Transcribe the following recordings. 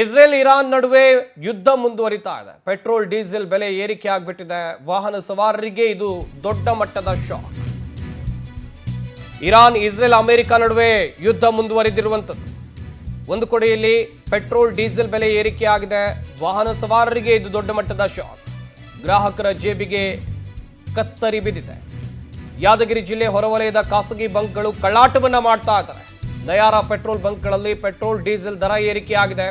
Israel Iran ನಡುವೆ ಯುದ್ಧ ಮುಂದುವರಿತಾ ಇದೆ. ಪೆಟ್ರೋಲ್ ಡೀಸೆಲ್ ಬೆಲೆ ಏರಿಕೆ ಆಗ್ಬಿಟ್ಟಿದೆ. ವಾಹನ ಸವಾರರಿಗೆ ಇದು ದೊಡ್ಡ ಮಟ್ಟದ ಶಾಕ್. ಇರಾನ್, ಇಸ್ರೇಲ್, ಅಮೆರಿಕ ನಡುವೆ ಯುದ್ಧ ಮುಂದುವರಿದಿರುವಂಥದ್ದು. ಒಂದು ಕಡೆಯಲ್ಲಿ ಪೆಟ್ರೋಲ್ ಡೀಸೆಲ್ ಬೆಲೆ ಏರಿಕೆ ಆಗಿದೆ. ವಾಹನ ಸವಾರರಿಗೆ ಇದು ದೊಡ್ಡ ಮಟ್ಟದ ಶಾಕ್. ಗ್ರಾಹಕರ ಜೇಬಿಗೆ ಕತ್ತರಿ ಬಿದ್ದಿದೆ. ಯಾದಗಿರಿ ಜಿಲ್ಲೆ ಹೊರವಲಯದ ಖಾಸಗಿ ಬಂಕ್ಗಳು ಕಳ್ಳಾಟವನ್ನ ಮಾಡ್ತಾ ಇದ್ದಾರೆ. ನಯಾರ ಪೆಟ್ರೋಲ್ ಬಂಕ್ಗಳಲ್ಲಿ ಪೆಟ್ರೋಲ್ ಡೀಸೆಲ್ ದರ ಏರಿಕೆ ಆಗಿದೆ.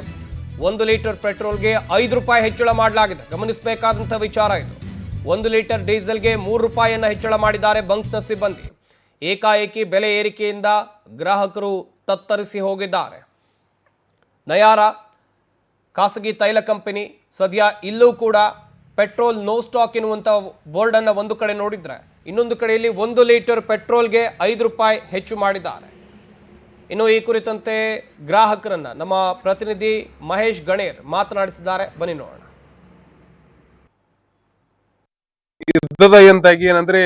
1 ಲೀಟರ್ ಪೆಟ್ರೋಲ್ಗೆ 5 ರೂಪಾಯಿ ಹೆಚ್ಚಳ ಮಾಡಲಾಗಿದೆ. ಗಮನಿಸಬೇಕಾದಂತಹ ವಿಚಾರ ಇದು. 1 ಲೀಟರ್ ಡೀಸೆಲ್ಗೆ 3 ರೂಪಾಯಿಯನ್ನು ಹೆಚ್ಚಳ ಮಾಡಿದ್ದಾರೆ ಬಂಕ್ನ ಸಿಬ್ಬಂದಿ. ಏಕಾಏಕಿ ಬೆಲೆ ಏರಿಕೆಯಿಂದ ಗ್ರಾಹಕರು ತತ್ತರಿಸಿ ಹೋಗಿದ್ದಾರೆ. ನಯಾರ ಖಾಸಗಿ ತೈಲ ಕಂಪನಿ ಸದ್ಯ ಇಲ್ಲೂ ಕೂಡ ಪೆಟ್ರೋಲ್ ನೋ ಸ್ಟಾಕ್ ಎನ್ನುವಂಥ ಬೋರ್ಡನ್ನು ಒಂದು ಕಡೆ ನೋಡಿದ್ರೆ, ಇನ್ನೊಂದು ಕಡೆಯಲ್ಲಿ 1 ಲೀಟರ್ ಪೆಟ್ರೋಲ್ಗೆ 5 ರೂಪಾಯಿ ಹೆಚ್ಚು ಮಾಡಿದ್ದಾರೆ. ಇನ್ನು ಈ ಕುರಿತಂತೆ ಗ್ರಾಹಕರನ್ನ ನಮ್ಮ ಪ್ರತಿನಿಧಿ ಮಹೇಶ್ ಗಣೇರ್ ಮಾತನಾಡಿಸಿದ್ದಾರೆ. ಬನ್ನಿ ನೋಡೋಣ. ಯುದ್ಧದ ಎಂತಾಗಿ ಏನಂದ್ರೆ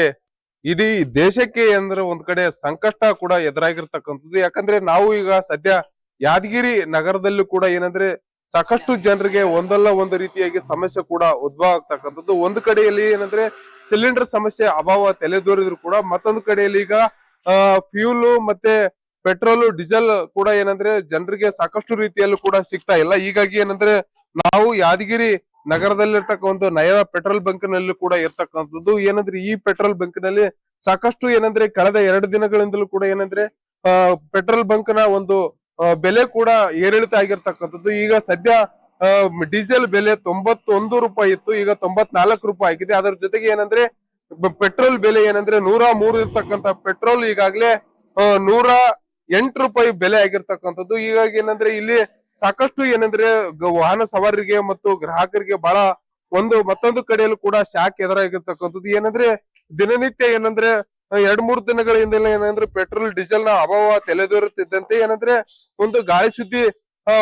ಇಡೀ ದೇಶಕ್ಕೆ ಅಂದ್ರೆ ಒಂದ್ ಕಡೆ ಸಂಕಷ್ಟ ಕೂಡ ಎದುರಾಗಿರ್ತಕ್ಕಂಥದ್ದು. ಯಾಕಂದ್ರೆ ನಾವು ಈಗ ಸದ್ಯ ಯಾದಗಿರಿ ನಗರದಲ್ಲೂ ಕೂಡ ಏನಂದ್ರೆ ಸಾಕಷ್ಟು ಜನರಿಗೆ ಒಂದಲ್ಲ ಒಂದು ರೀತಿಯಾಗಿ ಸಮಸ್ಯೆ ಕೂಡ ಉದ್ಭವ ಆಗ್ತಕ್ಕಂಥದ್ದು. ಒಂದು ಕಡೆಯಲ್ಲಿ ಏನಂದ್ರೆ ಸಿಲಿಂಡರ್ ಸಮಸ್ಯೆ ಅಭಾವ ತಲೆದೋರಿದ್ರು ಕೂಡ, ಮತ್ತೊಂದು ಕಡೆಯಲ್ಲಿ ಈಗ ಫ್ಯೂಲ್ ಮತ್ತೆ ಪೆಟ್ರೋಲ್ ಡೀಸೆಲ್ ಕೂಡ ಏನಂದ್ರೆ ಜನರಿಗೆ ಸಾಕಷ್ಟು ರೀತಿಯಲ್ಲೂ ಕೂಡ ಸಿಗ್ತಾ ಇಲ್ಲ. ಹೀಗಾಗಿ ಏನಂದ್ರೆ ನಾವು ಯಾದಗಿರಿ ನಗರದಲ್ಲಿರ್ತಕ್ಕಂಥ ನಯಾರ ಪೆಟ್ರೋಲ್ ಬಂಕ್ ನಲ್ಲಿ ಕೂಡ ಇರ್ತಕ್ಕಂಥದ್ದು. ಏನಂದ್ರೆ ಈ ಪೆಟ್ರೋಲ್ ಬಂಕ್ ನಲ್ಲಿ ಸಾಕಷ್ಟು ಏನಂದ್ರೆ ಕಳೆದ 2 ದಿನಗಳಿಂದಲೂ ಕೂಡ ಏನಂದ್ರೆ ಪೆಟ್ರೋಲ್ ಬಂಕ್ ನ ಒಂದು ಬೆಲೆ ಕೂಡ ಏರಿಳಿತ ಆಗಿರ್ತಕ್ಕಂಥದ್ದು. ಈಗ ಸದ್ಯ ಡೀಸೆಲ್ ಬೆಲೆ 91 ರೂಪಾಯಿ ಇತ್ತು, ಈಗ 94 ರೂಪಾಯಿ ಆಗಿದೆ. ಅದರ ಜೊತೆಗೆ ಏನಂದ್ರೆ ಪೆಟ್ರೋಲ್ ಬೆಲೆ ಏನಂದ್ರೆ 103 ಇರ್ತಕ್ಕಂಥ ಪೆಟ್ರೋಲ್ ಈಗಾಗಲೇ 108 ರೂಪಾಯಿ ಬೆಲೆ ಆಗಿರ್ತಕ್ಕಂಥದ್ದು. ಹೀಗಾಗಿ ಏನಂದ್ರೆ ಇಲ್ಲಿ ಸಾಕಷ್ಟು ಏನಂದ್ರೆ ವಾಹನ ಸವಾರರಿಗೆ ಮತ್ತು ಗ್ರಾಹಕರಿಗೆ ಬಹಳ ಮತ್ತೊಂದು ಕಡೆಯಲ್ಲೂ ಕೂಡ ಶಾಕ್ ಎದುರಾಗಿರ್ತಕ್ಕಂಥದ್ದು. ಏನಂದ್ರೆ ದಿನನಿತ್ಯ ಏನಂದ್ರೆ 2-3 ದಿನಗಳ ಹಿಂದೆಲ್ಲ ಏನಂದ್ರೆ ಪೆಟ್ರೋಲ್ ಡೀಸೆಲ್ ನ ಅಭಾವ ತಲೆದೋರುತ್ತಿದ್ದಂತೆ ಏನಂದ್ರೆ ಒಂದು ಗಾಳಿ ಸುದ್ದಿ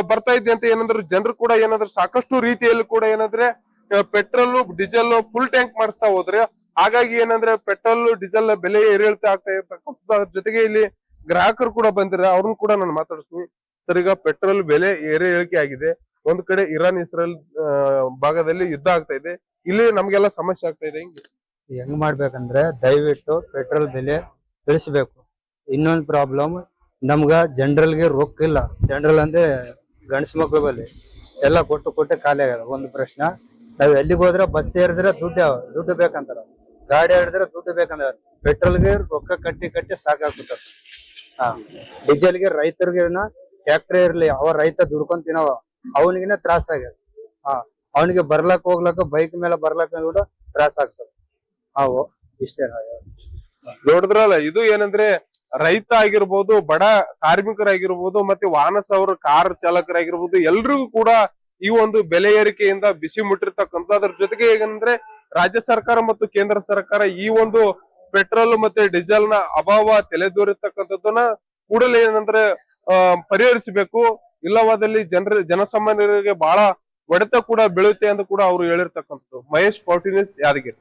ಬರ್ತಾ ಇದ್ದಂತೆ ಏನಂದ್ರೆ ಜನರು ಕೂಡ ಏನಂದ್ರೆ ಸಾಕಷ್ಟು ರೀತಿಯಲ್ಲಿ ಕೂಡ ಏನಂದ್ರೆ ಪೆಟ್ರೋಲ್ ಡೀಸೆಲ್ ಫುಲ್ ಟ್ಯಾಂಕ್ ಮಾಡಿಸ್ತಾ ಹೋದ್ರೆ, ಹಾಗಾಗಿ ಏನಂದ್ರೆ ಪೆಟ್ರೋಲ್ ಡೀಸೆಲ್ ಬೆಲೆ ಏರಿಳಿತ ಆಗ್ತಾ ಇರ್ತಕ್ಕಂಥದ್ದು. ಅದ್ರ ಜೊತೆಗೆ ಇಲ್ಲಿ ಗ್ರಾಹಕರು ಕೂಡ ಬಂದಿರ, ಅವ್ರನ್ನ ಕೂಡ ನಾನು ಮಾತಾಡಿಸ್ತೀನಿ. ಸರ್, ಈಗ ಪೆಟ್ರೋಲ್ ಬೆಲೆ ಏರಿಕೆ ಆಗಿದೆ. ಒಂದ್ ಕಡೆ ಇರಾನ್ ಇಸ್ರೇಲ್ ಭಾಗದಲ್ಲಿ ಯುದ್ಧ ಆಗ್ತಾ ಇದೆ, ಇಲ್ಲಿ ನಮ್ಗೆಲ್ಲ ಸಮಸ್ಯೆ ಆಗ್ತಾ ಇದೆ. ಹೆಂಗ್ ಮಾಡ್ಬೇಕಂದ್ರೆ ದಯವಿಟ್ಟು ಪೆಟ್ರೋಲ್ ಬೆಲೆ ಇಳಿಸ್ಬೇಕು. ಇನ್ನೊಂದು ಪ್ರಾಬ್ಲಮ್, ನಮ್ಗ ಜನರಲ್ಗೆ ರೊಕ್ಕ ಇಲ್ಲ. ಜನರಲ್ ಅಂದ್ರೆ ಗಂಡ್ಸ್ ಮಕ್ಳ ಬಲ್ಲಿ ಎಲ್ಲ ಕೊಟ್ಟು ಖಾಲಿ ಆಗ್ಯದ. ಒಂದು ಪ್ರಶ್ನೆ, ನಾವ್ ಎಲ್ಲಿಗೆ ಹೋದ್ರೆ ಬಸ್ ಸೇರಿದ್ರೆ ದುಡ್ಡು ಬೇಕಂತಾರ, ಗಾಡಿ ಹಿಡಿದ್ರೆ ದುಡ್ಡು ಬೇಕಂತಾರ. ಪೆಟ್ರೋಲ್ಗೆ ರೊಕ್ಕ ಕಟ್ಟಿ ಸಾಕಾಗ್ಬಿಟ್ಟ. ಡೀಸೆಲ್ಗೆ ರೈತರಿಗೆ ಟ್ಯಾಕ್ಟ್ರಿ ಇರ್ಲಿ, ಅವ ರೈತ ದುಡ್ಕೊಂಡ್ ತಿನ್ನವ, ಅವನಿಗೆ ತ್ರಾಸ ಆಗ್ಯದ. ಅವನಿಗೆ ಬರ್ಲಕ್ ಹೋಗ್ಲಕ್ಕ ಬೈಕ್ ಮೇಲೆ ಬರ್ಲಕ್ ಕೂಡ ತ್ರಾಸ ಆಗ್ತದೆ. ಇಷ್ಟೇ ನೋಡಿದ್ರಲ್ಲ, ಇದು ಏನಂದ್ರೆ ರೈತ ಆಗಿರ್ಬೋದು, ಬಡ ಕಾರ್ಮಿಕರಾಗಿರ್ಬೋದು, ಮತ್ತೆ ವಾಹನ ಸವಾರ ಕಾರ್ ಚಾಲಕರಾಗಿರ್ಬೋದು, ಎಲ್ರಿಗೂ ಕೂಡ ಈ ಒಂದು ಬೆಲೆ ಏರಿಕೆಯಿಂದ ಬಿಸಿ ಮುಟ್ಟಿರ್ತಕ್ಕಂಥ. ಅದ್ರ ಜೊತೆಗೆ ಏನಂದ್ರೆ ರಾಜ್ಯ ಸರ್ಕಾರ ಮತ್ತು ಕೇಂದ್ರ ಸರ್ಕಾರ ಈ ಒಂದು ಪೆಟ್ರೋಲ್ ಮತ್ತೆ ಡೀಸೆಲ್ ನ ಅಭಾವ ತಲೆದೋರಿರ್ತಕ್ಕಂಥದ್ದನ್ನ ಕೂಡಲೇ ಏನಂದ್ರೆ ಪರಿಹರಿಸಬೇಕು. ಇಲ್ಲವಾದಲ್ಲಿ ಜನಸಾಮಾನ್ಯರಿಗೆ ಬಹಳ ಹೊಡೆತ ಕೂಡ ಬೀಳುತ್ತೆ ಅಂತ ಕೂಡ ಅವರು ಹೇಳಿರ್ತಕ್ಕಂಥದ್ದು. ಮಹೇಶ್, 14 ನ್ಯೂಸ್, ಯಾದಗಿರಿ.